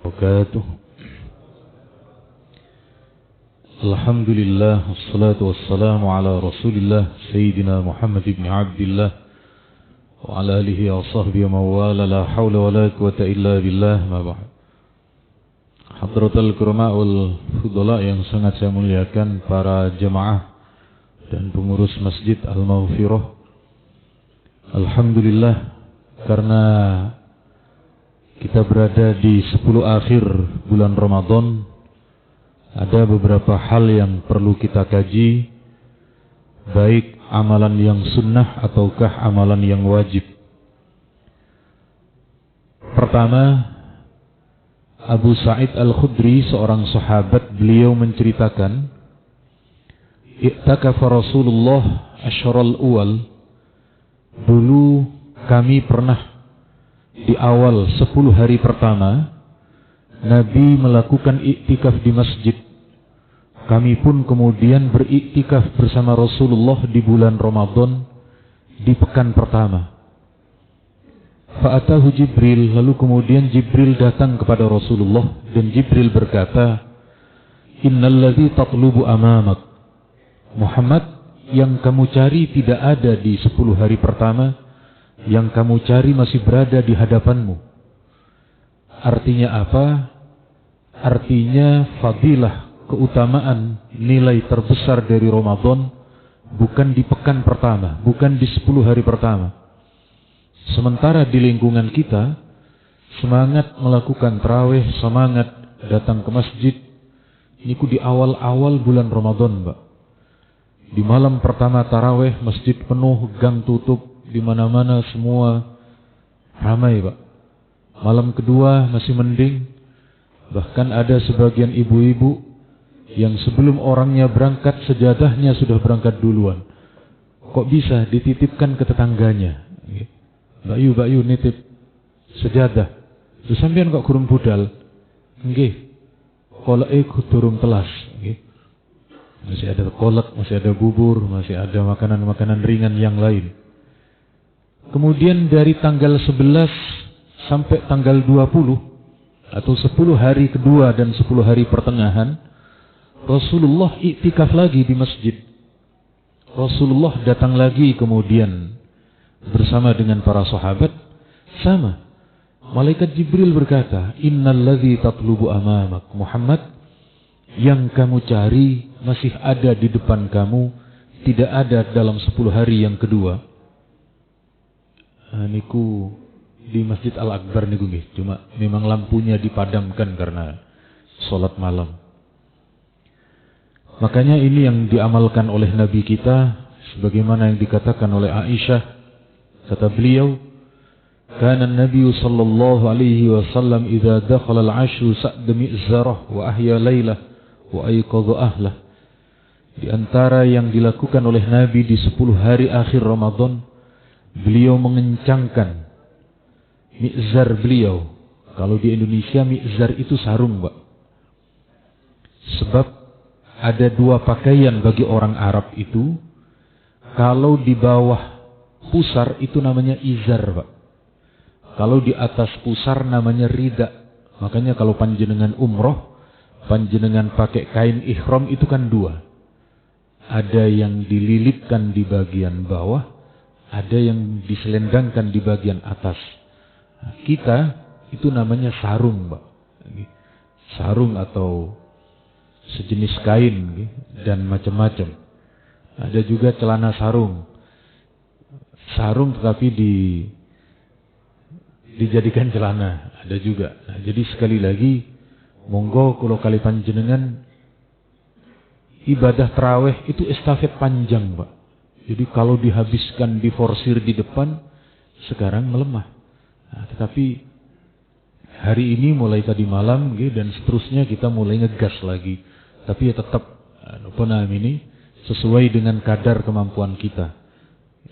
wabarakatuh. Alhamdulillah, wassalatu wassalamu ala rasulillah Sayyidina Muhammad ibn Abdillah wa ala alihi wa sahbihi wa mawala, la hawla wa la quwata illa billah, ma ba'd. Hadratul Kurma'ul Fudala yang sangat saya muliakan, para jemaah dan pengurus Masjid Al-Maghfirah. Alhamdulillah, karena kita berada di 10 akhir bulan Ramadan, ada beberapa hal yang perlu kita kaji, baik amalan yang sunnah ataukah amalan yang wajib. Pertama, Abu Sa'id Al-Khudri, seorang sahabat, beliau menceritakan, "I'takafa Rasulullah asyral awal." Dulu kami pernah di awal 10 hari pertama, Nabi melakukan iktikaf di masjid. Kami pun kemudian beriktikaf bersama Rasulullah di bulan Ramadan di pekan pertama. Fa'atahu Jibril, lalu kemudian Jibril datang kepada Rasulullah dan Jibril berkata, "Innalladzi tatlubu amamak." Muhammad, yang kamu cari tidak ada di 10 hari pertama, yang kamu cari masih berada di hadapanmu. Artinya apa? Artinya fadilah, keutamaan, nilai terbesar dari Ramadan bukan di pekan pertama, bukan di 10 hari pertama. Sementara di lingkungan kita, semangat melakukan tarawih, semangat datang ke masjid, ini di awal-awal bulan Ramadan, Mbak. Di malam pertama tarawih, masjid penuh, gang tutup, di mana-mana semua ramai, Pak. Malam kedua masih mending, bahkan ada sebagian ibu-ibu yang sebelum orangnya berangkat, sejadahnya sudah berangkat duluan. Kok bisa dititipkan ke tetangganya? Mbak Yu nitip sejadah. Terus sampean kok kurung budal? Nggih. Kolake durung telas, nggih. Masih ada kolak, masih ada bubur, masih ada makanan-makanan ringan yang lain. Kemudian dari tanggal 11 sampai tanggal 20 atau 10 hari kedua dan 10 hari pertengahan, Rasulullah iktikaf lagi di masjid. Rasulullah datang lagi kemudian bersama dengan para sahabat. Sama, malaikat Jibril berkata, "Innalladzi tatlubu amamak." Muhammad, yang kamu cari masih ada di depan kamu, tidak ada dalam 10 hari yang kedua. Niku di Masjid Al-Akbar niku nggih, cuma memang lampunya dipadamkan karena salat malam. Makanya ini yang diamalkan oleh Nabi kita, sebagaimana yang dikatakan oleh Aisyah. Kata beliau, "Kana an-nabiy sallallahu alaihi wasallam idza dakhala al-'ashru sa'da mi'zarah wa ahya lailah wa ayqadha ahlah." Di antara yang dilakukan oleh Nabi di 10 hari akhir Ramadan, beliau mengencangkan mi'zar beliau. Kalau di Indonesia mi'zar itu sarung, Pak. Sebab ada 2 pakaian bagi orang Arab itu. Kalau di bawah pusar itu namanya izar, Pak. Kalau di atas pusar namanya rida. Makanya kalau panjenengan umroh, panjenengan pakai kain ihram itu kan 2. Ada yang dililitkan di bagian bawah, ada yang diselendangkan di bagian atas. Nah, kita itu namanya sarung, Pak. Sarung atau sejenis kain dan macam-macam. Ada juga celana sarung. Sarung tetapi dijadikan celana, ada juga. Nah, jadi sekali lagi, monggo kula kali panjenengan ibadah tarawih itu estafet panjang, Pak. Jadi kalau dihabiskan, diforsir di depan, sekarang melemah. Nah, tetapi hari ini mulai tadi malam dan seterusnya kita mulai ngegas lagi. Tapi ya tetap ini sesuai dengan kadar kemampuan kita.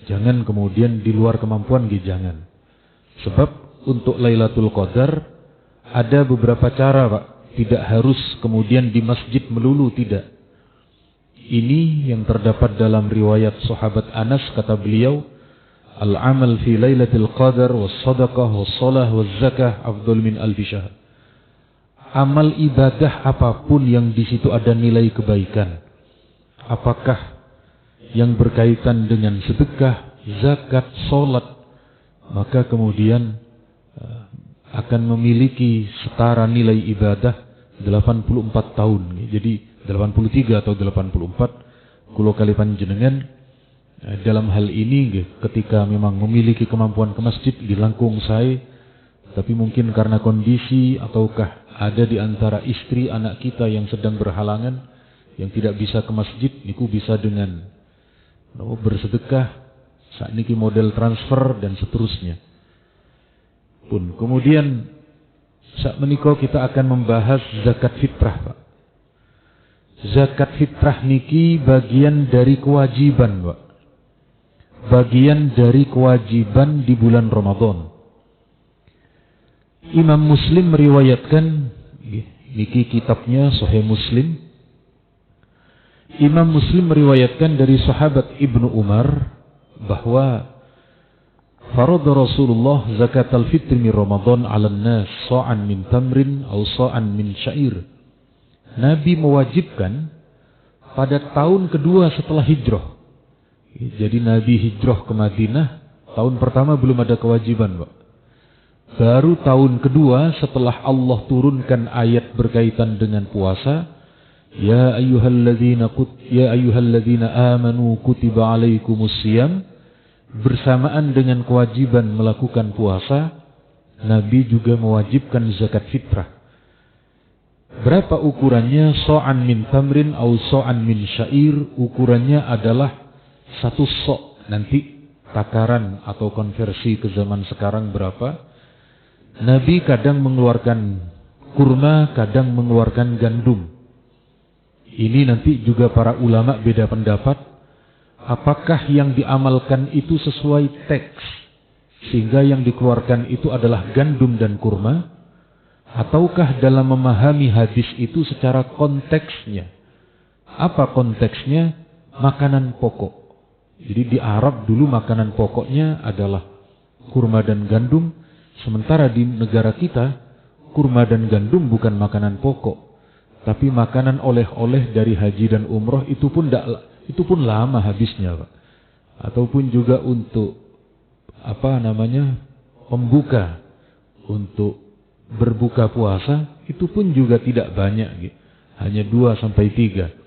Jangan kemudian di luar kemampuan, jangan. Sebab untuk Lailatul Qadar ada beberapa cara, Pak. Tidak harus kemudian di masjid melulu, tidak. Ini yang terdapat dalam riwayat sahabat Anas, kata beliau, "Al-amal fi Lailatul Qadar was sadaqah was salah was zakah afdal min alfi syahr." amal ibadah apapun yang di situ ada nilai kebaikan, apakah yang berkaitan dengan sedekah, zakat, sholat, maka kemudian akan memiliki setara nilai ibadah 84 tahun. Jadi 83 atau 84 kulo kali panjenengan dalam hal ini ketika memang memiliki kemampuan ke masjid di langkung saya, tapi mungkin karena kondisi ataukah ada di antara istri anak kita yang sedang berhalangan yang tidak bisa ke masjid, niku bisa dengan bersedekah, saat niki model transfer dan seterusnya. Pun kemudian saat menikah kita akan membahas zakat fitrah, Pak. Zakat fitrah niki bagian dari kewajiban, Pak. Bagian dari kewajiban di bulan Ramadan. Imam Muslim meriwayatkan, niki kitabnya Sahih Muslim. Imam Muslim meriwayatkan dari sahabat Ibnu Umar bahwa farada Rasulullah zakat al-fitr min Ramadan 'alan nas sa'an min tamrin aw sa'an min syair. Nabi mewajibkan pada tahun kedua setelah hijrah. Jadi Nabi hijrah ke Madinah, tahun pertama belum ada kewajiban, Pak. Baru tahun kedua setelah Allah turunkan ayat berkaitan dengan puasa, ya ayyuhalladzina amanu kutiba alaikumus shiyam, bersamaan dengan kewajiban melakukan puasa, Nabi juga mewajibkan zakat fitrah. Berapa ukurannya? So'an min tamrin au so'an min syair. Ukurannya adalah 1 so'. Nanti takaran atau konversi ke zaman sekarang berapa? Nabi kadang mengeluarkan kurma, kadang mengeluarkan gandum. Ini nanti juga para ulama beda pendapat. Apakah yang diamalkan itu sesuai teks, sehingga yang dikeluarkan itu adalah gandum dan kurma, ataukah dalam memahami hadis itu secara konteksnya? Apa konteksnya? Makanan pokok. Jadi di Arab dulu makanan pokoknya adalah kurma dan gandum, sementara di negara kita kurma dan gandum bukan makanan pokok, tapi makanan oleh-oleh dari haji dan umroh. Itu pun lama habisnya, Pak. Ataupun juga untuk pembuka untuk berbuka puasa, itu pun juga tidak banyak, hanya 2 sampai 3.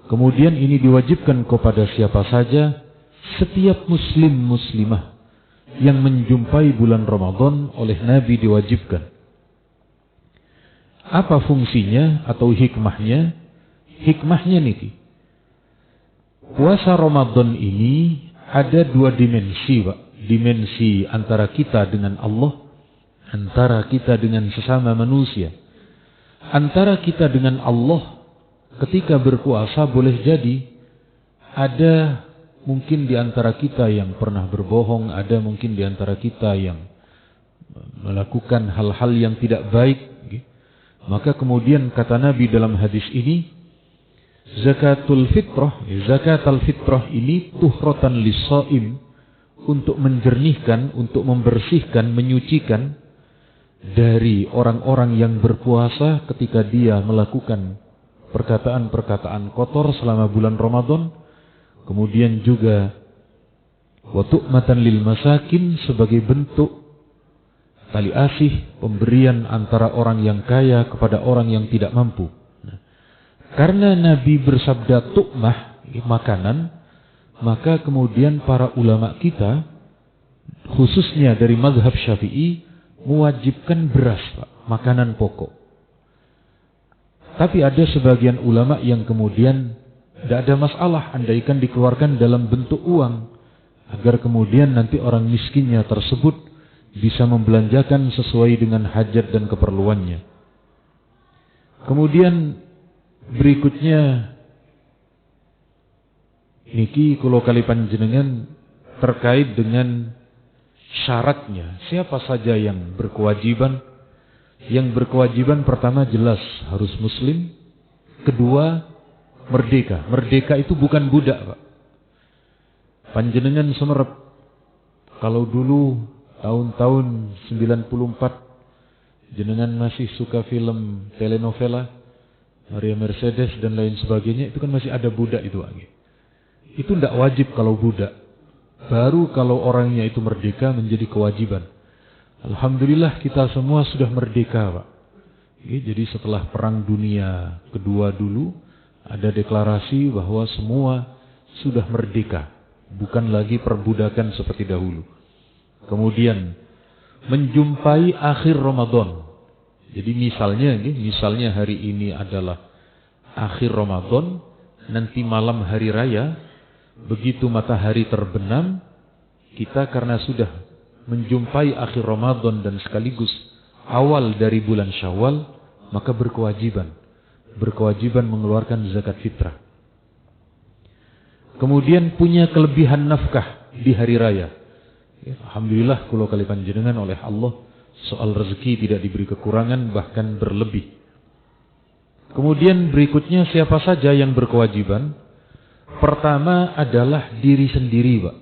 Kemudian ini diwajibkan kepada siapa saja, setiap muslim muslimah yang menjumpai bulan Ramadan oleh Nabi diwajibkan. Apa fungsinya atau hikmahnya? Hikmahnya niki, puasa Ramadan ini ada 2 dimensi, Pak. Dimensi antara kita dengan Allah, antara kita dengan sesama manusia. Antara kita dengan Allah, ketika berpuasa boleh jadi ada mungkin di antara kita yang pernah berbohong, ada mungkin di antara kita yang melakukan hal-hal yang tidak baik. Maka kemudian kata Nabi dalam hadis ini, zakat al-fitrah ini tuhratan lis-shaim, untuk menjernihkan, untuk membersihkan, menyucikan dari orang-orang yang berpuasa ketika dia melakukan perkataan-perkataan kotor selama bulan Ramadan. Kemudian juga wa tu'matan lil masakin, sebagai bentuk tali asih, pemberian antara orang yang kaya kepada orang yang tidak mampu. Karena Nabi bersabda tu'mah, makanan, maka kemudian para ulama kita, khususnya dari mazhab Syafi'i, mewajibkan beras, Pak, makanan pokok. Tapi ada sebagian ulama yang kemudian tidak ada masalah andaikan dikeluarkan dalam bentuk uang, agar kemudian nanti orang miskinnya tersebut bisa membelanjakan sesuai dengan hajat dan keperluannya. Kemudian berikutnya niki kula kali panjenengan terkait dengan syaratnya. Siapa saja yang berkewajiban? Yang berkewajiban pertama jelas harus muslim. Kedua merdeka. Merdeka itu bukan budak, Pak. Panjenengan semerep kalau dulu tahun-tahun 94 Jenengan masih suka film telenovela, Maria Mercedes dan lain sebagainya, itu kan masih ada budak itu Pak. Itu tidak wajib kalau budak. Baru kalau orangnya itu merdeka menjadi kewajiban. Alhamdulillah kita semua sudah merdeka Pak. Jadi setelah Perang Dunia Kedua dulu, ada deklarasi bahwa semua sudah merdeka. Bukan lagi perbudakan seperti dahulu. Kemudian menjumpai akhir Ramadan. Jadi misalnya hari ini adalah akhir Ramadan, nanti malam hari raya, begitu matahari terbenam, kita karena sudah menjumpai akhir Ramadan dan sekaligus awal dari bulan Syawal, maka berkewajiban mengeluarkan zakat fitrah. Kemudian punya kelebihan nafkah di hari raya. Alhamdulillah kula kali panjenengan oleh Allah soal rezeki tidak diberi kekurangan, bahkan berlebih. Kemudian berikutnya siapa saja yang berkewajiban? Pertama adalah diri sendiri Pak.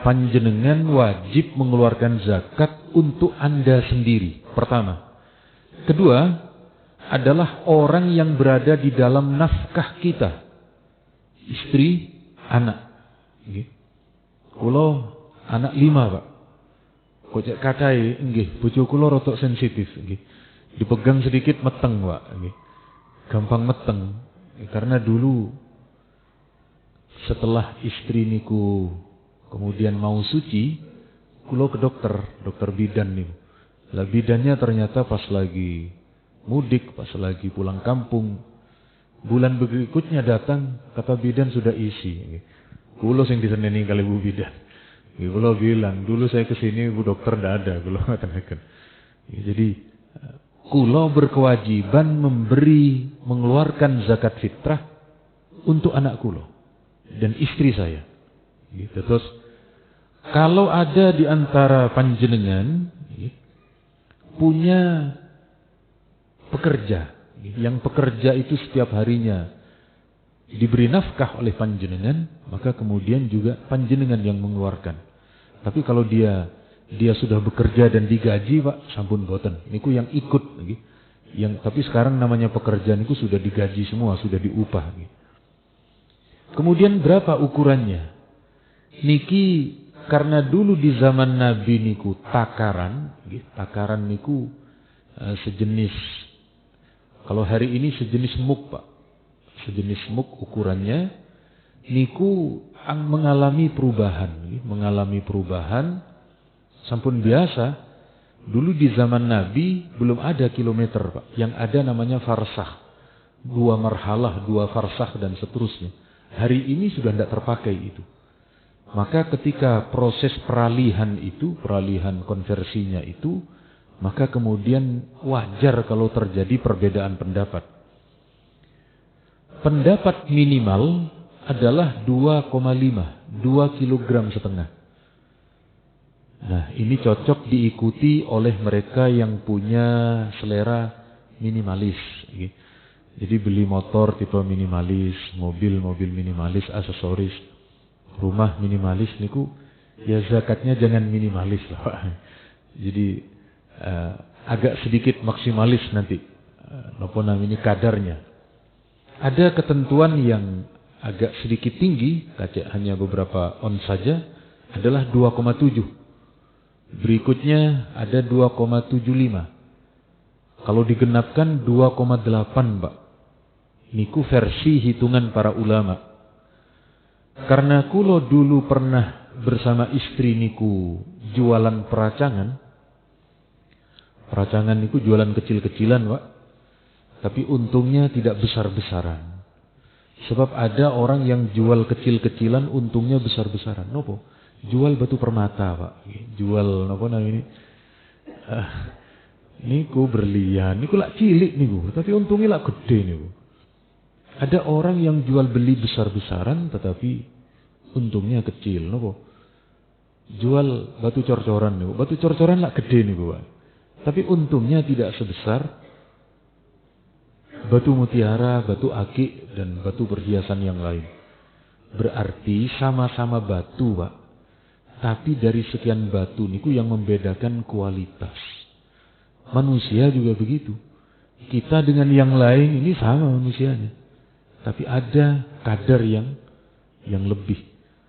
Panjenengan wajib mengeluarkan zakat untuk Anda sendiri. Pertama. Kedua adalah orang yang berada di dalam nafkah kita. Istri, anak. Kula anak 5 Pak. Kocek katai, bojo kula rotok sensitif, dipegang sedikit meteng Pak, gampang meteng, karena dulu setelah istri niku kemudian mau suci, kula ke dokter bidan niku. Lah bidannya ternyata pas lagi mudik, pas lagi pulang kampung, bulan berikutnya datang, kata bidan sudah isi. Kula sing diseneni kali Bu bidan. Kula bilang, dulu saya kesini Bu dokter tidak ada, kula ngatakan. Jadi kula berkewajiban mengeluarkan zakat fitrah untuk anak kula dan istri saya. Terus kalau ada di antara panjenengan punya pekerja, yang pekerja itu setiap harinya diberi nafkah oleh panjenengan, maka kemudian juga panjenengan yang mengeluarkan. Tapi kalau dia sudah bekerja dan digaji Pak, sampun boten. Niku yang ikut, tapi sekarang namanya pekerjaan niku sudah digaji semua, sudah diupah. Kemudian berapa ukurannya? Niki karena dulu di zaman Nabi niku takaran niku sejenis. Kalau hari ini sejenis muk Pak, sejenis muk ukurannya niku mengalami perubahan, sampun biasa. Dulu di zaman Nabi belum ada kilometer Pak, yang ada namanya farsakh, 2 marhalah, 2 farsakh dan seterusnya. Hari ini sudah tidak terpakai itu. Maka ketika proses peralihan konversinya itu, maka kemudian wajar kalau terjadi perbedaan pendapat. Pendapat minimal adalah 2,5, 2,5 kilogram. Nah, ini cocok diikuti oleh mereka yang punya selera minimalis. Jadi beli motor tipe minimalis, mobil minimalis, aksesoris, rumah minimalis niku, ya zakatnya jangan minimalis lah Pak. Jadi agak sedikit maksimalis nanti, napa namanya kadarnya. Ada ketentuan yang agak sedikit tinggi, hanya beberapa on saja, adalah 2,7. Berikutnya ada 2,75. Kalau digenapkan 2,8 Pak. Niku versi hitungan para ulama. Karena kulo dulu pernah bersama istri niku jualan peracangan. Peracangan niku jualan kecil-kecilan Pak. Tapi untungnya tidak besar-besaran. Sebab ada orang yang jual kecil-kecilan untungnya besar-besaran. Nopo? Jual batu permata Pak. Jual nopo namanya ini? Niku berlian, niku lak cilik niku, tapi untungnya lak gede niku. Ada orang yang jual beli besar-besaran tetapi untungnya kecil, nopo? Jual batu cor-coran niku. Batu cor-coran lak gede niku Pak. Tapi untungnya tidak sebesar batu mutiara, batu akik, dan batu perhiasan yang lain. Berarti sama-sama batu Pak. Tapi dari sekian batu niku yang membedakan kualitas. Manusia juga begitu. Kita dengan yang lain ini sama manusianya. Tapi ada kadar yang lebih.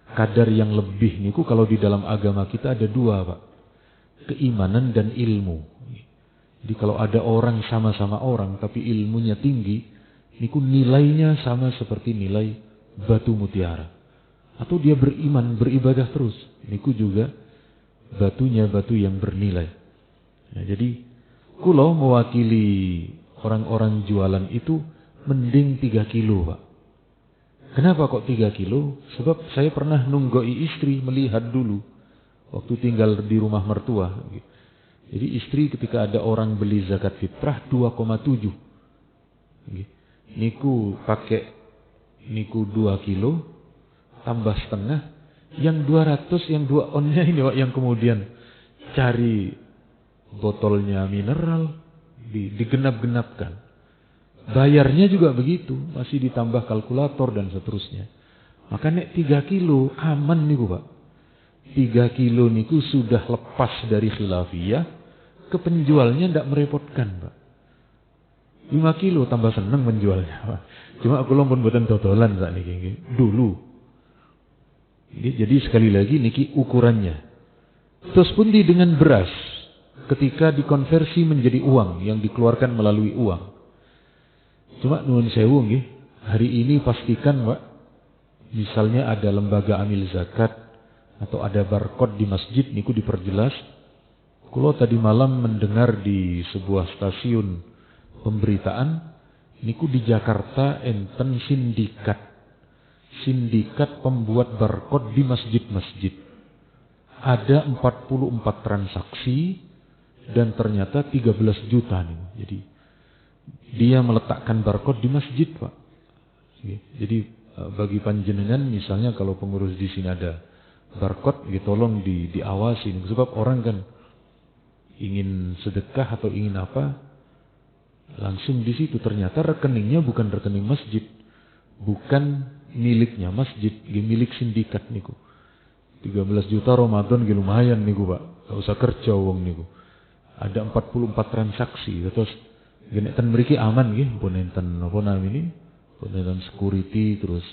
Kadar yang lebih niku kalau di dalam agama kita ada dua, Pak. Keimanan dan ilmu. Jadi kalau ada orang sama-sama orang tapi ilmunya tinggi, niku nilainya sama seperti nilai batu mutiara. Atau dia beriman, beribadah terus. Niku juga batunya batu yang bernilai. Nah, jadi kulo mewakili orang-orang jualan itu mending 3 kilo, Pak. Kenapa kok 3 kilo? Sebab saya pernah nunggoi istri melihat dulu waktu tinggal di rumah mertua. Jadi istri ketika ada orang beli zakat fitrah 2,7. Niku pakai niku 2 kilo tambah setengah, yang 200 yang 2 onnya ini, Pak, yang kemudian cari botolnya mineral digenap-genapkan. Bayarnya juga begitu, masih ditambah kalkulator dan seterusnya. Maka nek 3 kilo aman niku, Pak. 3 kilo niku sudah lepas dari khilafiyah, ke penjualnya ndak merepotkan, Pak. 5 kilo tambah seneng menjualnya, Pak. Cuma aku pun mboten dodolan sak niki dulu. Jadi sekali lagi niki ukurannya. Terus pun dengan beras ketika dikonversi menjadi uang yang dikeluarkan melalui uang. Cuma nuwun sewu nggih, hari ini pastikan, Pak, misalnya ada lembaga amil zakat atau ada barcode di masjid niku diperjelas. Kulo tadi malam mendengar di sebuah stasiun pemberitaan niku di Jakarta enten sindikat pembuat barcode di masjid-masjid. Ada 44 transaksi dan ternyata 13 juta nih. Jadi dia meletakkan barcode di masjid, Pak. Jadi bagi panjenengan misalnya kalau pengurus di sini ada barcode, tolong diawasi. Sebab orang kan ingin sedekah atau ingin apa, langsung di situ ternyata rekeningnya bukan rekening masjid, bukan miliknya masjid, milik sindikat niku. 13 juta Ramadan lumayan niku, Pak. Gak usah kerja wong niku. Ada 44 transaksi terus gini ten mriki aman nggih, pun enten napa namine, pun enten security terus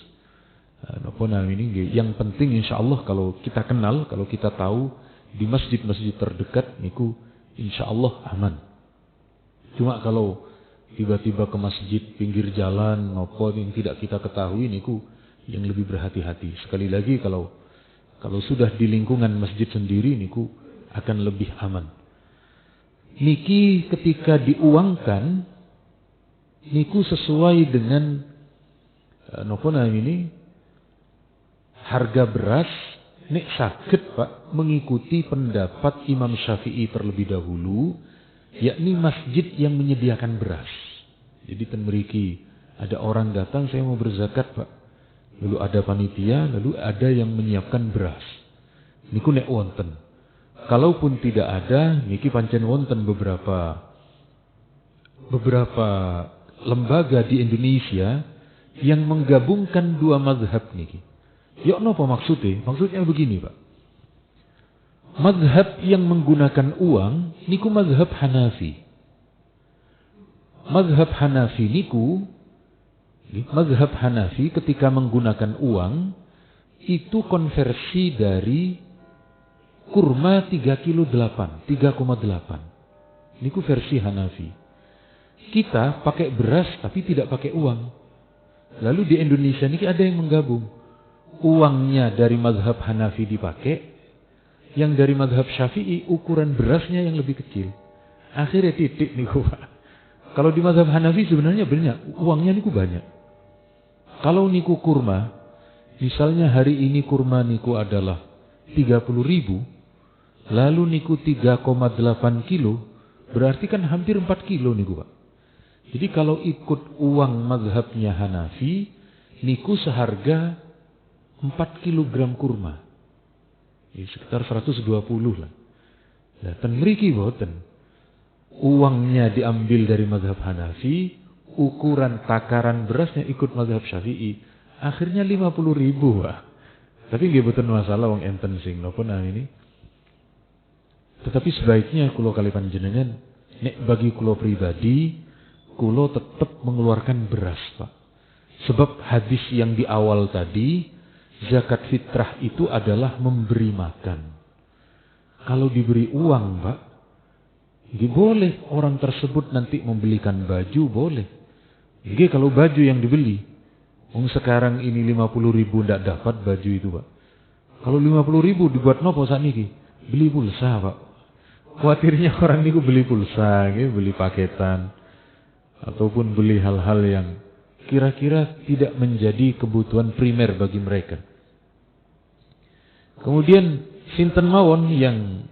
napa namine nggih. Yang penting insyaallah kalau kita kenal, kalau kita tahu di masjid-masjid terdekat niku insyaallah aman. Cuma kalau tiba-tiba ke masjid pinggir jalan napa yang tidak kita ketahui niku yang lebih berhati-hati. Sekali lagi kalau sudah di lingkungan masjid sendiri niku akan lebih aman. Niki ketika diuangkan niku sesuai dengan napa namine harga beras nek saged, Pak, mengikuti pendapat Imam Syafi'i terlebih dahulu, yakni masjid yang menyediakan beras. Jadi ten mriki ada orang datang, saya mau berzakat, Pak. Lalu ada panitia, lalu ada yang menyiapkan beras. Niku nek wonten. Kalaupun tidak ada, niki pancen wonten beberapa lembaga di Indonesia yang menggabungkan dua mazhab niki. Ya napa maksudnya? Maksudnya begini, Pak. Mazhab yang menggunakan uang niku mazhab Hanafi. Mazhab Hanafi niku, mazhab Hanafi ketika menggunakan uang itu konversi dari kurma 3,8 kilo. Niku versi Hanafi. Kita pakai beras tapi tidak pakai uang. Lalu di Indonesia ini ada yang menggabung. Uangnya dari mazhab Hanafi dipakai, yang dari mazhab Syafi'i ukuran berasnya yang lebih kecil. Akhirnya titik niku, Pak. Kalau di mazhab Hanafi sebenarnya banyak, uangnya niku banyak. Kalau niku kurma, misalnya hari ini kurma niku adalah 30.000, lalu niku 3,8 kilo, berarti kan hampir 4 kilo niku, Pak. Jadi kalau ikut uang mazhabnya Hanafi, niku seharga 4 kilogram kurma. Sekitar 120 lah. Nah, ten mriki boten. Uangnya diambil dari mazhab Hanafi, ukuran takaran berasnya ikut mazhab Syafi'i. Akhirnya 50.000, Pak. Tapi nggih boten masalah wong enten sing napa namine. Tetapi sebaiknya kula kali panjenengan Nek bagi kulo pribadi, kulo tetap mengeluarkan beras, Pak. Sebab hadis yang di awal tadi, zakat fitrah itu adalah memberi makan. Kalau diberi uang, Pak, boleh orang tersebut nanti membelikan baju, boleh. Kalau baju yang dibeli, sekarang ini 50.000 ndak dapat baju itu, Pak. Kalau 50.000 dibuat nopo sakniki? Beli pulsa, Pak. Khawatirnya orang niku beli pulsa, beli paketan, ataupun beli hal-hal yang kira-kira tidak menjadi kebutuhan primer bagi mereka. Kemudian sinten mawon yang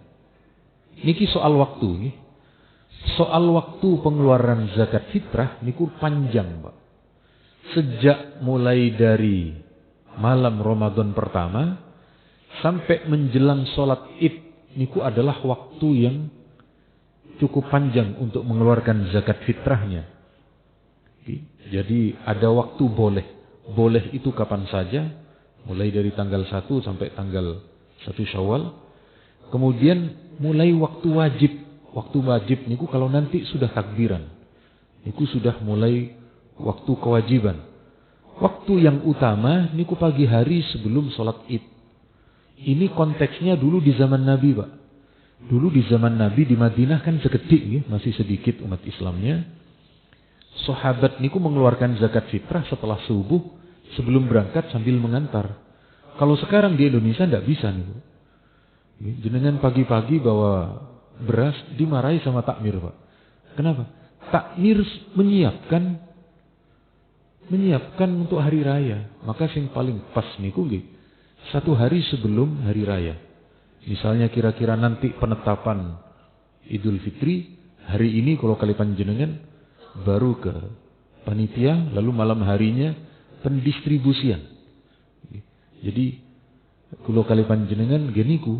niki soal waktu, soal waktu pengeluaran zakat fitrah niku panjang, Pak. Sejak mulai dari malam Ramadan pertama sampai menjelang sholat Id niku adalah waktu yang cukup panjang untuk mengeluarkan zakat fitrahnya. Jadi ada waktu boleh. Boleh itu kapan saja, mulai dari tanggal 1 sampai tanggal 1 Syawal. Kemudian mulai waktu wajib. Waktu wajib niku kalau nanti sudah takbiran, niku sudah mulai waktu kewajiban. Waktu yang utama niku pagi hari sebelum sholat Id. Ini konteksnya dulu di zaman Nabi, Pak. Dulu di zaman Nabi di Madinah kan sekedik, masih sedikit umat Islamnya. Sahabat niku mengeluarkan zakat fitrah setelah subuh sebelum berangkat sambil mengantar. Kalau sekarang di Indonesia tidak bisa nih. Jenengan pagi-pagi bawa beras dimarahi sama takmir, Pak. Kenapa? Takmir menyiapkan untuk hari raya. Maka yang paling pas niku nggih 1 hari sebelum hari raya. Misalnya kira-kira nanti penetapan Idul Fitri, hari ini kalau kali panjenengan baru ke panitia, lalu malam harinya pendistribusian. Jadi kalau kali panjenengan geniku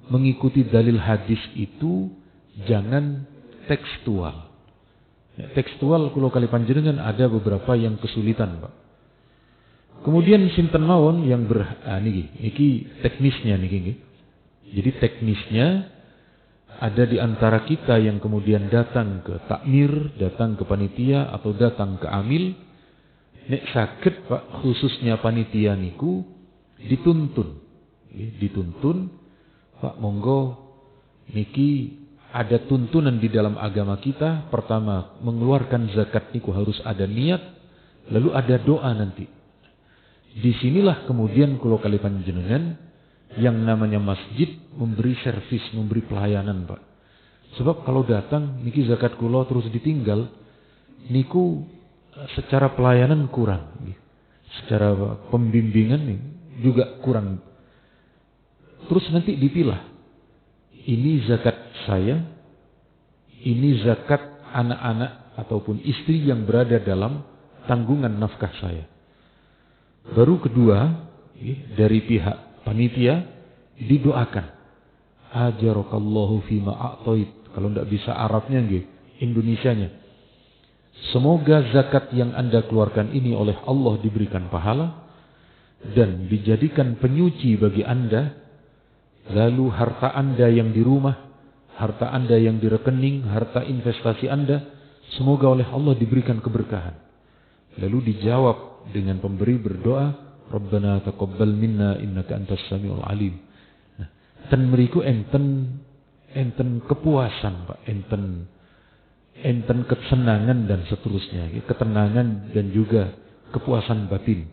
mengikuti dalil hadis itu jangan tekstual. Tekstual kalau kali panjenengan ada beberapa yang kesulitan, Pak. Kemudian sinten mawon yang niki teknisnya niki. Jadi teknisnya ada di antara kita yang kemudian datang ke takmir, datang ke panitia atau datang ke amil. Nek saged, Pak, khususnya panitia niku dituntun. Dituntun, Pak, monggo niki ada tuntunan di dalam agama kita. Pertama, mengeluarkan zakat niku harus ada niat, lalu ada doa nanti. Disinilah kemudian kulo kali panjenengan yang namanya masjid memberi servis, memberi pelayanan, Pak. Sebab kalau datang niki zakat kulo terus ditinggal, niku secara pelayanan kurang, secara pembimbingan juga kurang. Terus nanti dipilah, ini zakat saya, ini zakat anak-anak ataupun istri yang berada dalam tanggungan nafkah saya. Baru kedua, dari pihak panitia didoakan. Ajarakallahu fima a'tait. Kalau tidak bisa Arabnya, Indonesianya. Semoga zakat yang Anda keluarkan ini oleh Allah diberikan pahala dan dijadikan penyuci bagi Anda. Lalu harta Anda yang di rumah, harta Anda yang di rekening, harta investasi Anda, semoga oleh Allah diberikan keberkahan. Lalu dijawab dengan pemberi berdoa, Rabbana taqabbal minna innaka antas samiul alim. Nah, ten meriku enten kepuasan, Pak, enten kesenangan dan seterusnya, ketenangan dan juga kepuasan batin.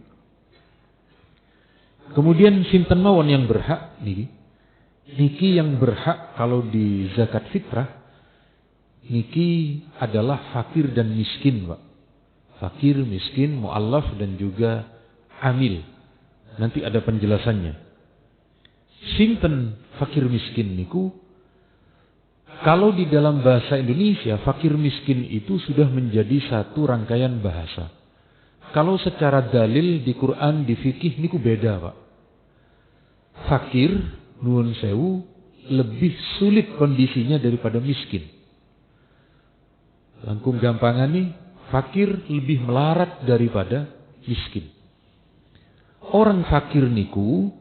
Kemudian sinten mawon yang berhak niki yang berhak kalau di zakat fitrah niki adalah fakir dan miskin, Pak. Fakir, miskin, mu'allaf dan juga amil. Nanti ada penjelasannya. Sinten fakir miskin niku, kalau di dalam bahasa Indonesia fakir miskin itu sudah menjadi satu rangkaian bahasa. Kalau secara dalil di Quran, di fikih niku beda, Pak. Fakir, nuwun sewu, lebih sulit kondisinya daripada miskin. Langkung gampangan nih, fakir lebih melarat daripada miskin. Orang fakir niku,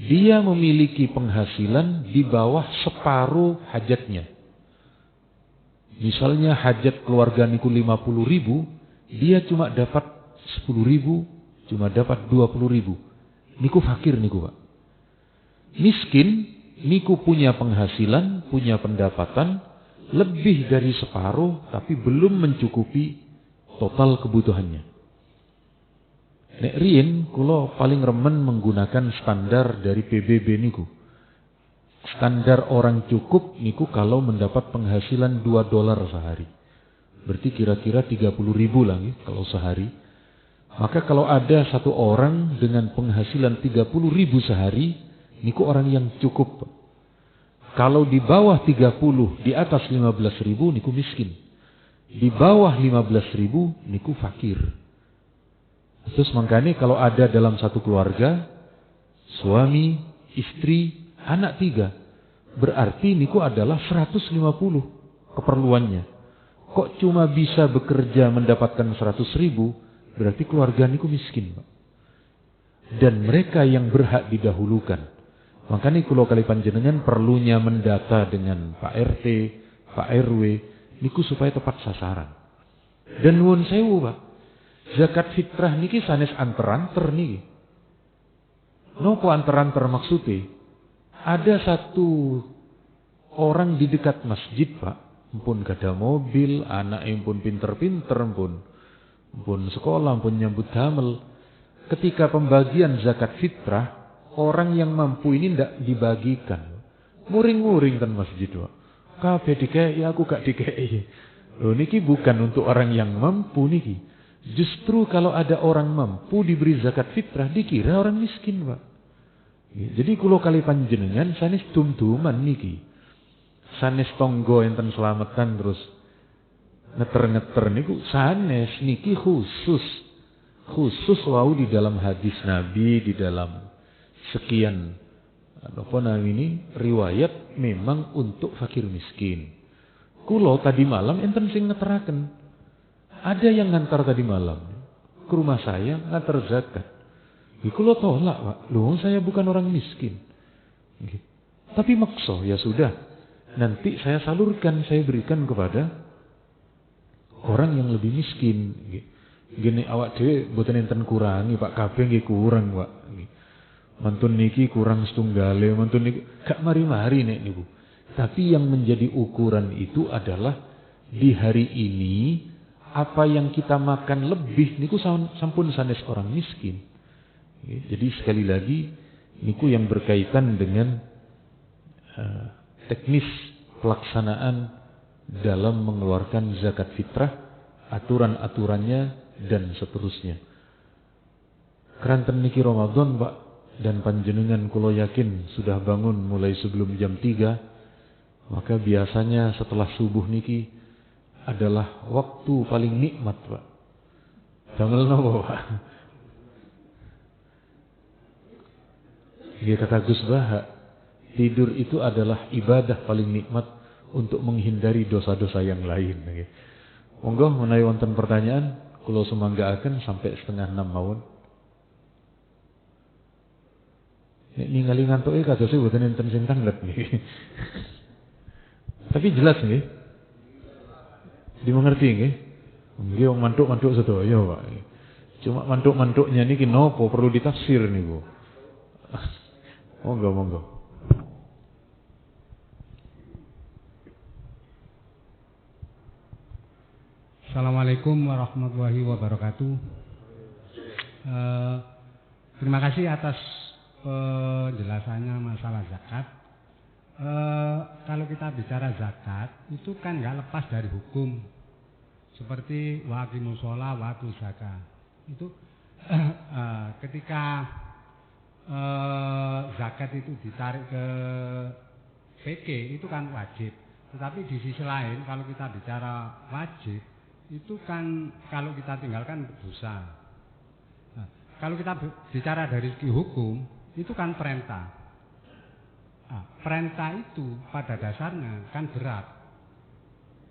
dia memiliki penghasilan di bawah separuh hajatnya. Misalnya hajat keluarga niku 50.000, dia cuma dapat 10.000, cuma dapat 20.000. Niku fakir niku, Pak. Miskin niku punya penghasilan, punya pendapatan lebih dari separuh, tapi belum mencukupi total kebutuhannya. Nek riyen kula paling remen menggunakan standar dari PBB niku. Standar orang cukup niku kalau mendapat penghasilan $2 sehari. Berarti kira-kira 30.000 lah ya, kalau sehari. Maka kalau ada satu orang dengan penghasilan 30.000 sehari, niku orang yang cukup. Kalau di bawah 30, di atas 15.000 niku miskin. Di bawah 15.000 niku fakir. Terus makanya kalau ada dalam satu keluarga, suami, istri, anak 3, berarti niku adalah 150 keperluannya. Kok cuma bisa bekerja mendapatkan 100.000, berarti keluarga niku miskin, Pak. Dan mereka yang berhak didahulukan. Makanya kula kali panjenengan perlunya mendata dengan Pak RT, Pak RW, niku supaya tepat sasaran. Dan nuwun sewu, Pak. Zakat fitrah niki sanes anter-anter niki. Nopo anter-anter maksudnya? Ada satu orang di dekat masjid, Pak, pun gada mobil, anak pun pinter-pinter, pun sekolah, pun nyambut damel. Ketika pembagian zakat fitrah, orang yang mampu ini ndak dibagikan. Muring-muring kan masjid, Pak. Kabeh dikei, aku gak dikei. Loh niki bukan untuk orang yang mampu niki. Justru kalau ada orang mampu diberi zakat fitrah, dikira orang miskin, Pak. Jadi kulo kali panjenengan sanes dum-duman niki. Sanes tonggo enten selamatan terus ngeter-ngeter niku sanes niki khusus wau di dalam hadis Nabi, di dalam sekian riwayat memang untuk fakir miskin. Kulo tadi malam enten sing ngeteraken. Ada yang ngantar tadi malam ke rumah saya ngantar zakat. Kulo tolak, Pak. Loh, saya bukan orang miskin. Tapi makso, ya sudah. Nanti saya salurkan, saya berikan kepada orang yang lebih miskin. Gini awak dhewe mboten enten kurangi, Pak. Kabeh nggih kurang, Pak. Mantun niki kurang setunggale, mantun niki gak mari-mari nek niku. Tapi yang menjadi ukuran itu adalah di hari ini apa yang kita makan lebih niku sampun sanes orang miskin. Jadi sekali lagi niku yang berkaitan dengan teknis pelaksanaan dalam mengeluarkan zakat fitrah, aturan-aturannya dan seterusnya. Keranten niki Ramadan, Pak, dan panjenengan kula yakin sudah bangun mulai sebelum jam 3, maka biasanya setelah subuh niki adalah waktu paling nikmat, Pak. Damel napa, Pak? Dia kata Gus Baha, tidur itu adalah ibadah paling nikmat untuk menghindari dosa-dosa yang lain. Monggo menawi wonten pertanyaan, kula sumanggaaken sampai 5:30 mawon. Nek ningali ngantuke kadose mboten enten sing tanglet niki. Tapi jelas nggih. Dimengerti nggih? Nggih wong mantuk-mantuk sedaya, Pak. Cuma mantuk-mantuknya niki napa perlu ditafsir niku. Monggo. Assalamualaikum warahmatullahi wabarakatuh. Terima kasih atas penjelasannya masalah zakat. Kalau kita bicara zakat itu kan nggak lepas dari hukum, seperti wa aqimus shalah wa atuz zakat. Itu ketika zakat itu ditarik ke PK itu kan wajib. Tetapi di sisi lain kalau kita bicara wajib itu kan kalau kita tinggalkan dosa. Nah, kalau kita bicara dari segi hukum itu kan perintah. Nah, perintah itu pada dasarnya kan berat.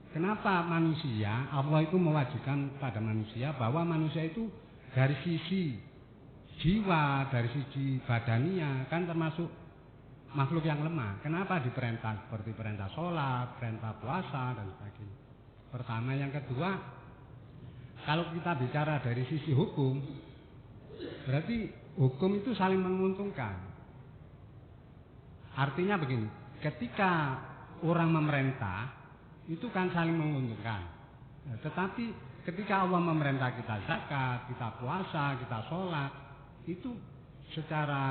Kenapa manusia, Allah itu mewajibkan pada manusia bahwa manusia itu dari sisi jiwa, dari sisi badania kan termasuk makhluk yang lemah. Kenapa diperintah seperti perintah sholat, perintah puasa dan sebagainya. pertama. Yang kedua, kalau kita bicara dari sisi hukum, berarti hukum itu saling menguntungkan. Artinya begini, ketika orang memerintah itu kan saling menguntungkan. Tetapi ketika Allah memerintah kita zakat, kita puasa, kita sholat, itu secara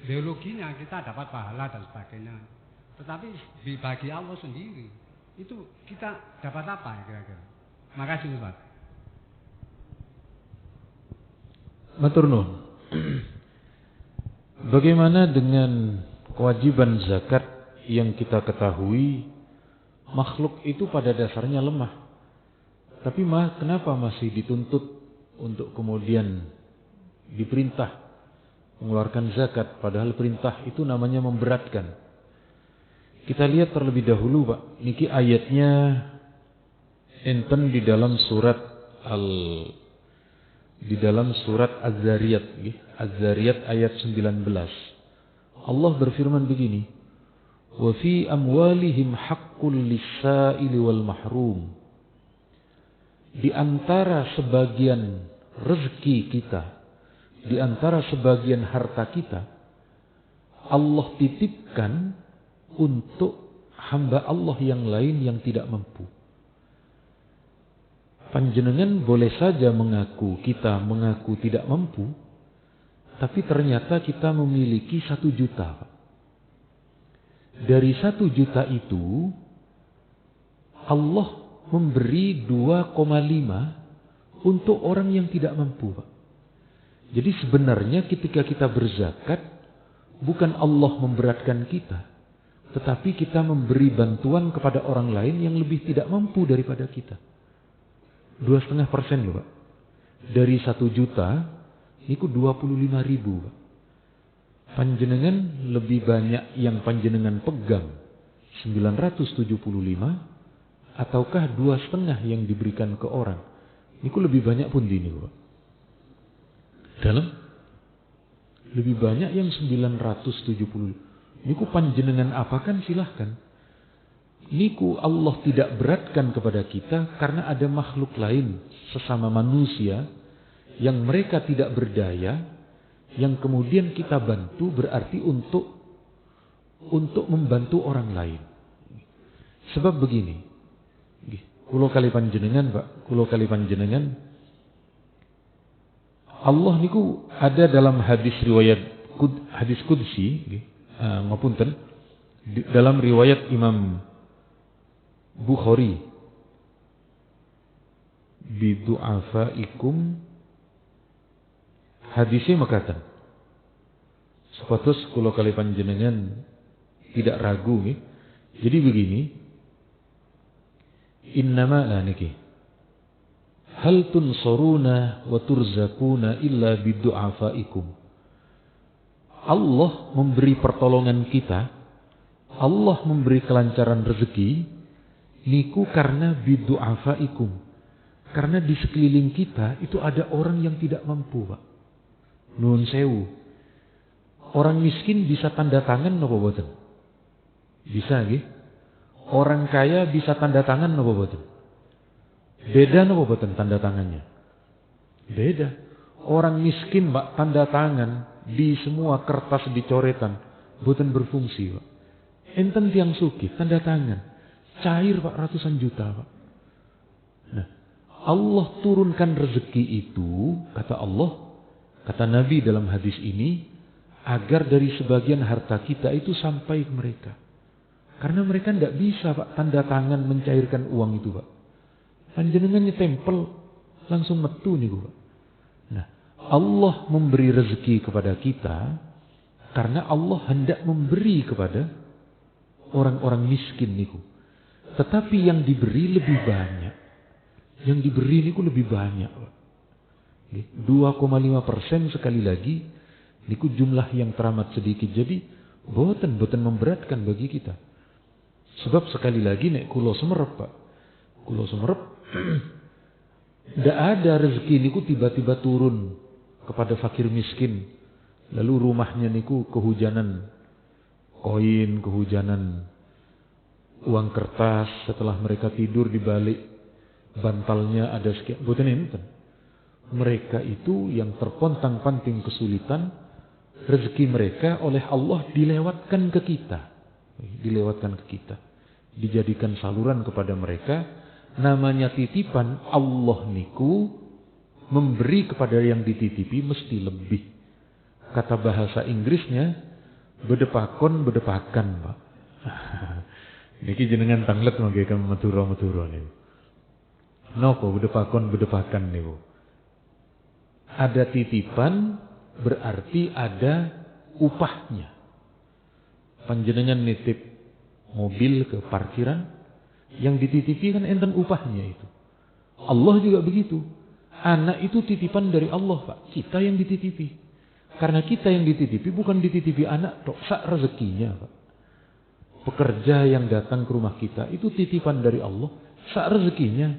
biologinya kita dapat pahala dan sebagainya. Tetapi bagi Allah sendiri, itu kita dapat apa ya kira-kira? Makasih Ustaz. Matur nuwun. Bagaimana dengan kewajiban zakat yang kita ketahui makhluk itu pada dasarnya lemah. Tapi kenapa masih dituntut untuk kemudian diperintah mengeluarkan zakat, padahal perintah itu namanya memberatkan. Kita lihat terlebih dahulu Pak, niki ayatnya enten di dalam surat Az-Zariyat, Az-Zariyat ayat 19. Allah berfirman begini, wa fi amwalihim haqqul lis-sa'ili wal mahrum. Di antara sebagian rezeki kita, di antara sebagian harta kita, Allah titipkan untuk hamba Allah yang lain yang tidak mampu. Panjenengan boleh saja kita mengaku tidak mampu, tapi ternyata kita memiliki 1 juta. Dari 1 juta itu, Allah memberi 2,5 untuk orang yang tidak mampu. Jadi sebenarnya ketika kita berzakat, bukan Allah memberatkan kita, tetapi kita memberi bantuan kepada orang lain yang lebih tidak mampu daripada kita. 2,5% loh Pak. Dari 1 juta, itu 25.000 Pak. Panjenengan lebih banyak yang panjenengan pegang 975 ataukah 2,5 yang diberikan ke orang? Itu lebih banyak pun ini Pak. Dalam lebih banyak yang 970. Niku panjenengan apakan silahkan. Niku Allah tidak beratkan kepada kita karena ada makhluk lain sesama manusia yang mereka tidak berdaya, yang kemudian kita bantu berarti untuk membantu orang lain. Sebab begini, kulo kali panjenengan Pak, kulo kali panjenengan, Allah niku ada dalam hadis qudsi, ngapunten, dalam riwayat Imam Bukhari, bidu'afaikum, hadisnya makatan, sepatus kulo kali panjenengan tidak ragu nih. Jadi begini, innama niki hal tunsuruna wa turzakuna illa bidu'afaikum. Allah memberi pertolongan kita, Allah memberi kelancaran rezeki niku karena bidu'afaikum. Karena di sekeliling kita itu ada orang yang tidak mampu, Pak. Nuwun sewu. Orang miskin bisa tanda tangan napa boten? Bisa nggih? Orang kaya bisa tanda tangan napa boten? Beda napa boten tanda tangannya? Beda. Orang miskin, Pak, tanda tangan di semua kertas dicoretan boten berfungsi, Pak. Enten tiang sugih tanda tangan cair, Pak, ratusan juta, Pak. Nah, Allah turunkan rezeki itu, kata Allah, kata Nabi dalam hadis ini, agar dari sebagian harta kita itu sampai ke mereka. Karena mereka tidak bisa, Pak, tanda tangan mencairkan uang itu, Pak. Panjenengannya tempel langsung metu nih, Pak. Nah, Allah memberi rezeki kepada kita karena Allah hendak memberi kepada orang-orang miskin niku. Tetapi yang diberi lebih banyak. Yang diberi niku lebih banyak, Pak. 2,5% sekali lagi niku jumlah yang teramat sedikit. Jadi boten memberatkan bagi kita. Sebab sekali lagi nek kulo semerep, Pak. Kulo semerep tidak ada rezeki niku tiba-tiba turun kepada fakir miskin. Lalu rumahnya niku kehujanan koin, kehujanan uang kertas, setelah mereka tidur di balik bantalnya ada sekian. Bukan ini. Mereka itu yang terpontang-panting kesulitan, rezeki mereka oleh Allah dilewatkan ke kita. Dilewatkan ke kita. Dijadikan saluran kepada mereka. Namanya titipan Allah niku memberi kepada yang dititipi mesti lebih. Kata bahasa Inggrisnya bedepakan, Pak. Niki jenengan tanglet mangke Madura niku. Napa bedepakan niku? Ada titipan berarti ada upahnya. Panjenengan nitip mobil ke parkiran, yang dititipi kan enten upahnya itu. Allah juga begitu. Anak itu titipan dari Allah, Pak. Kita yang dititipi. Karena kita yang dititipi bukan dititipi anak, tok sak rezekinya, Pak. Pekerja yang datang ke rumah kita itu titipan dari Allah, sak rezekinya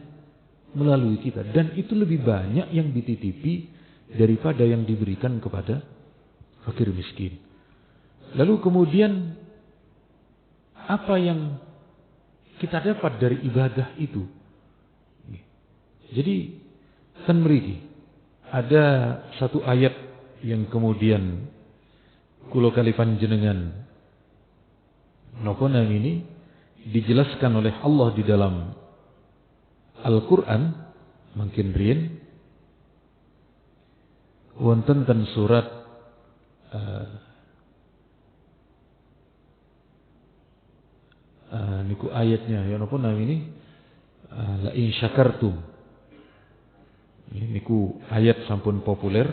melalui kita. Dan itu lebih banyak yang dititipi daripada yang diberikan kepada fakir miskin. Lalu kemudian apa yang kita dapat dari ibadah itu? Jadi kan mriki ada satu ayat yang kemudian kula kali panjenengan napa ini dijelaskan oleh Allah di dalam Al-Qur'an mungkin riyen wonten ten surat niku ayatnya ya napa ini la in syakartum. Niku ayat sampun populer.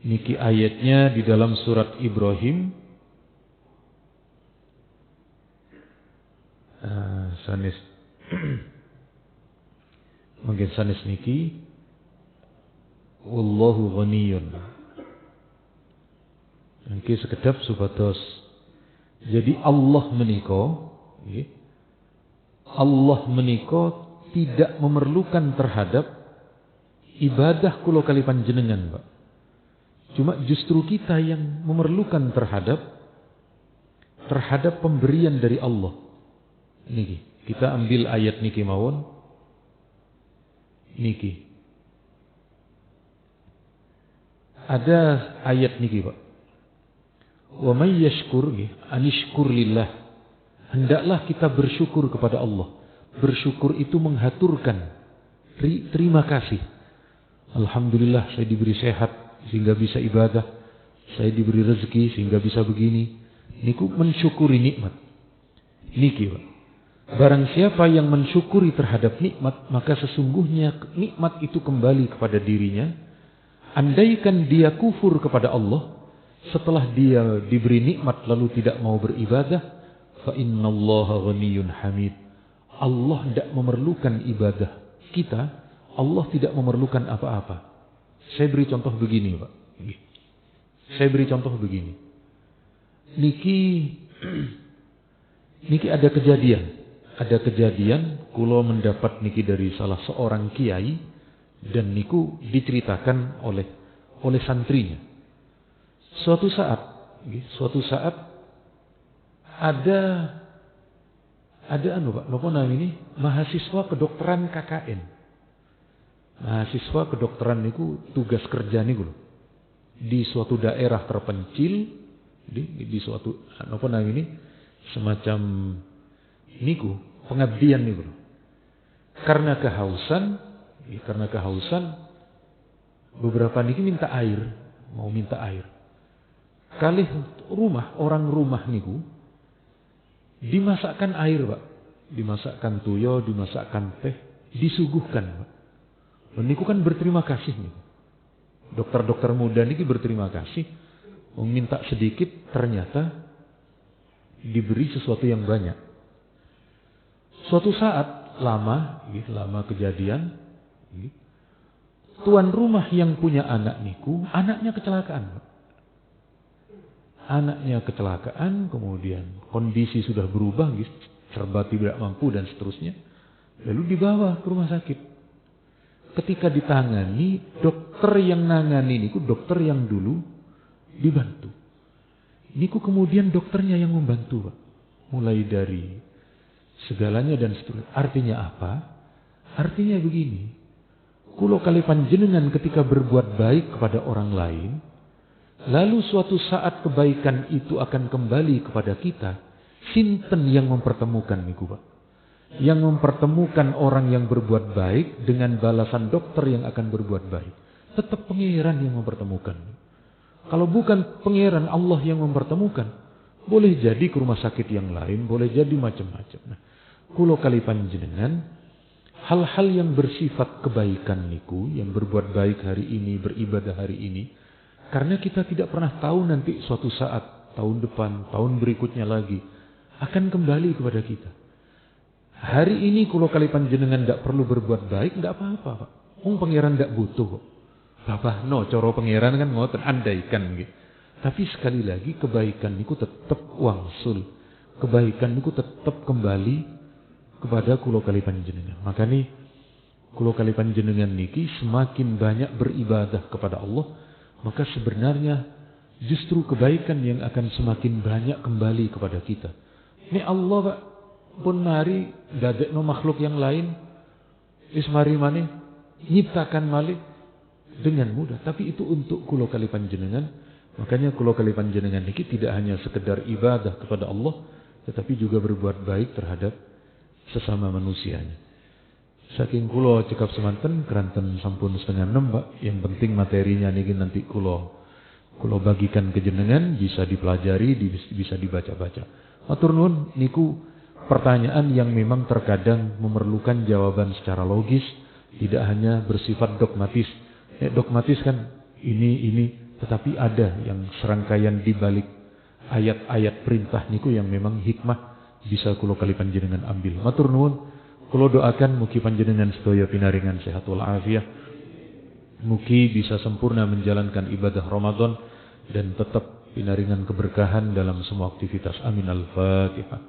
Niki ayatnya di dalam surat Ibrahim. Sanis mungkin sanis niki wallahu ghaniyun. Niki sekedap supados. Jadi Allah menika tidak memerlukan terhadap ibadah kula kali panjenengan, Pak. Cuma justru kita yang memerlukan terhadap pemberian dari Allah. Niki, kita ambil ayat niki mawon. Niki. Ada ayat niki, Pak. Wa may yashkur anishkur lillah. Hendaklah kita bersyukur kepada Allah. Bersyukur itu menghaturkan terima kasih. Alhamdulillah saya diberi sehat sehingga bisa ibadah. Saya diberi rezeki sehingga bisa begini. Niku mensyukuri nikmat. Niki, Pak. Barang siapa yang mensyukuri terhadap nikmat, maka sesungguhnya nikmat itu kembali kepada dirinya. Andaikan dia kufur kepada Allah, setelah dia diberi nikmat lalu tidak mau beribadah, fa innallaha ghaniyyun hamid. Allah tidak memerlukan ibadah kita, Allah tidak memerlukan apa-apa. Saya beri contoh begini, Pak. Saya beri contoh begini. Niki ada kejadian kula mendapat niki dari salah seorang kiai dan niku diceritakan oleh santrinya. Suatu saat ada Pak, napa namanya mahasiswa kedokteran KKN. Mahasiswa kedokteran niku tugas kerja niku lho. Di suatu daerah terpencil, di suatu napa namanya semacam niku pengabdian niku lho. Karena kehausan beberapa niki minta air. Kalih orang rumah niku dimasakkan air, Pak. Dimasakkan tuyo, dimasakkan teh, disuguhkan, Pak. Niku kan berterima kasih nih. Dokter-dokter muda niki berterima kasih. Meminta sedikit ternyata diberi sesuatu yang banyak. Suatu saat lama kejadian, tuan rumah yang punya anak niku, anaknya kecelakaan, Pak. Anaknya kecelakaan, kemudian kondisi sudah berubah, serba tidak mampu dan seterusnya. Lalu dibawa ke rumah sakit. Ketika ditangani, dokter yang nangani niku dokter yang dulu dibantu. Niku kemudian dokternya yang membantu, Pak. mulai dari segalanya dan seterusnya. Artinya apa? Artinya begini, kulo kali panjenengan ketika berbuat baik kepada orang lain, lalu suatu saat kebaikan itu akan kembali kepada kita, sinten yang mempertemukan niku Pak? Yang mempertemukan orang yang berbuat baik dengan balasan dokter yang akan berbuat baik. Tetap Pangeran yang mempertemukan. Kalau bukan Pangeran, Allah yang mempertemukan, boleh jadi ke rumah sakit yang lain, boleh jadi macam-macam. Nah, kulo kali panjenengan, hal-hal yang bersifat kebaikan niku, yang berbuat baik hari ini, beribadah hari ini, karena kita tidak pernah tahu nanti suatu saat, tahun depan, tahun berikutnya lagi, akan kembali kepada kita. Hari ini kulo kali panjenengan tidak perlu berbuat baik, tidak apa-apa Pak. Pangeran tidak butuh kok. Bapak no, coro Pangeran kan ngoten andaikan gitu. Tapi sekali lagi kebaikan niku tetap wangsul. Kebaikan niku tetap kembali kepada kulo kali panjenengan. Makanya kulo kali panjenengan niki semakin banyak beribadah kepada Allah, maka sebenarnya justru kebaikan yang akan semakin banyak kembali kepada kita. Ini Allah Pak pun mari dadekno makhluk yang lain, ismari maneh nyiptakan malih dengan mudah. Tapi itu untuk kulo kali panjenengan. Makanya kulo kali panjenengan niki tidak hanya sekedar ibadah kepada Allah, tetapi juga berbuat baik terhadap sesama manusianya. Saking kulo cekap semanten keranten sampun 5:30 Pak. Yang penting materinya niki nanti kulo bagikan ke jenengan, bisa dipelajari, bisa dibaca-baca. Matur nuwun niku pertanyaan yang memang terkadang memerlukan jawaban secara logis, tidak hanya bersifat dogmatis. Dogmatis kan ini, tetapi ada yang serangkaian di balik ayat-ayat perintah niku yang memang hikmah bisa kulo kali panjenengan ambil. Matur nuwun, kulo doakan mugi panjenengan sedaya pinaringan sehat wal afiat. Mugi bisa sempurna menjalankan ibadah Ramadan dan tetap pinaringan keberkahan dalam semua aktivitas. Amin al-Fatihah.